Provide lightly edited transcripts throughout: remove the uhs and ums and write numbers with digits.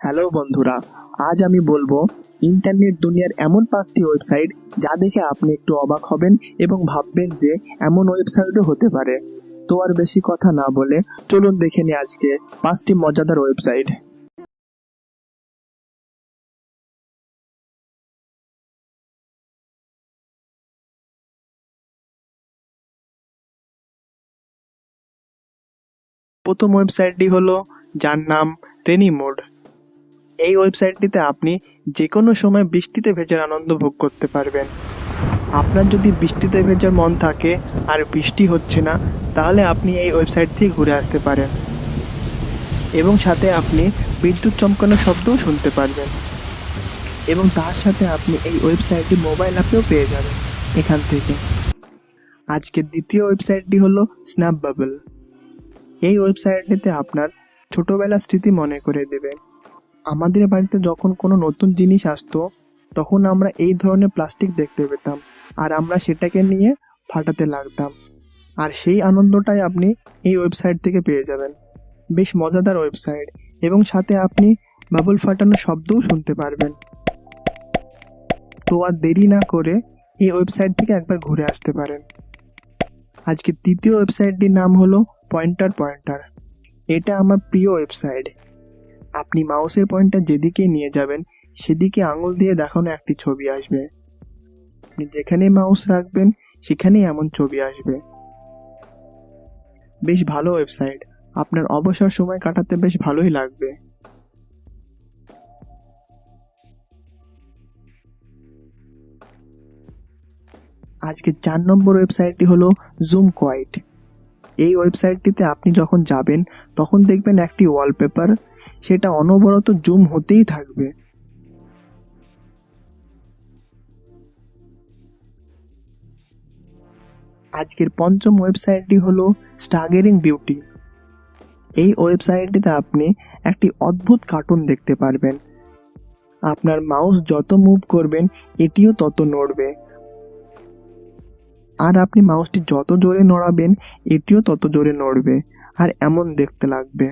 Hello বন্ধুরা, আজ আমি বলবো ইন্টারনেট দুনিয়ার এমন 5টি ওয়েবসাইট যা দেখে আপনি একটু অবাক হবেন এবং ভাববেন যে এমন ওয়েবসাইটও হতে পারে। তো আর বেশি কথা না বলে চলুন দেখে নিই আজকে 5টি মজাদার ওয়েবসাইট। প্রথম ওয়েবসাইটটি হলো যার নাম রেনি মোড। এই ওয়েবসাইটটিতে আপনি যে কোনো সময় বৃষ্টিতে ভেজার আনন্দ ভোগ করতে পারবেন। আপনার যদি বৃষ্টিতে ভেজার মন থাকে আর বৃষ্টি হচ্ছে না, তাহলে আপনি এই ওয়েবসাইট থেকে ঘুরে আসতে পারেন এবং সাথে আপনি বিদ্যুৎ চমকানোর শব্দও শুনতে পারবেন এবং তার সাথে আপনি এই ওয়েবসাইটটি মোবাইল অ্যাপেও পেয়ে যাবেন এখান থেকে। আজকের দ্বিতীয় ওয়েবসাইটটি হলো স্ন্যাপবাবল। এই ওয়েবসাইটটিতে আপনার ছোটোবেলার স্মৃতি মনে করে দেবে। আমাদের বাড়িতে যখন কোনো নতুন জিনিস আসতো, তখন আমরা এই ধরনের প্লাস্টিক দেখতে পেতাম আর আমরা সেটাকে নিয়ে ফাটাতে লাগতাম, আর সেই আনন্দটাই আপনি এই ওয়েবসাইট থেকে পেয়ে যাবেন। বেশ মজাদার ওয়েবসাইট এবং সাথে আপনি বাবল ফাটানোর শব্দও শুনতে পারবেন। তো আর দেরি না করে এই ওয়েবসাইট থেকে একবার ঘুরে আসতে পারেন। আজকে তৃতীয় ওয়েবসাইটটির নাম হলো পয়েন্টার। এটা আমার প্রিয় ওয়েবসাইট। আপনি মাউসের পয়েন্টার যেদিকে নিয়ে যাবেন সেদিকে আঙুল দিয়ে দেখানো একটি ছবি আসবে। আপনি যেখানে মাউস রাখবেন সেখানেই এমন ছবি আসবে। বেশ ভালো ওয়েবসাইট, আপনার অবসর সময় কাটাতে বেশ ভালোই লাগবে। আজকে 4 নম্বর ওয়েবসাইটটি হলো জুম কোয়াইট। এই ওয়েবসাইটটিতে আপনি যখন যাবেন তখন দেখবেন একটি ওয়ালপেপার, সেটা অনবরত জুম হতেই থাকবে। আজকের পঞ্চম ওয়েবসাইটটি হলো স্টারগেটিং বিউটি। এই ওয়েবসাইটটিতে আপনি একটি অদ্ভুত কার্টুন দেখতে পারবেন। আপনার মাউস যত মুভ করবেন এটিও তত নড়বে, আর আপনি মাউসটি যত জোরে নড়াবেন এটিও তত জোরে নড়বে, আর এমন দেখতে লাগবে।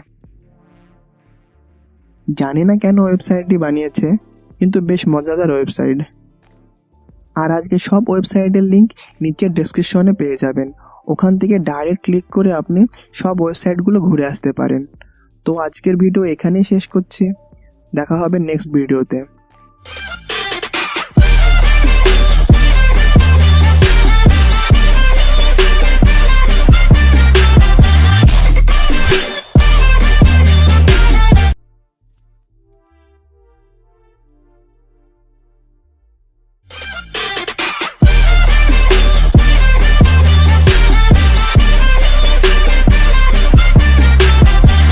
জানি না কেন ওয়েবসাইটটি বানিয়েছে, কিন্তু বেশ মজাদার ওয়েবসাইট। আর আজকে সব ওয়েবসাইটের লিঙ্ক নিচের ডেসক্রিপশনে পেয়ে যাবেন। ওখান থেকে ডাইরেক্ট ক্লিক করে আপনি সব ওয়েবসাইটগুলো ঘুরে আসতে পারেন। তো আজকের ভিডিও এখানেই শেষ করছি, দেখা হবে নেক্সট ভিডিওতে।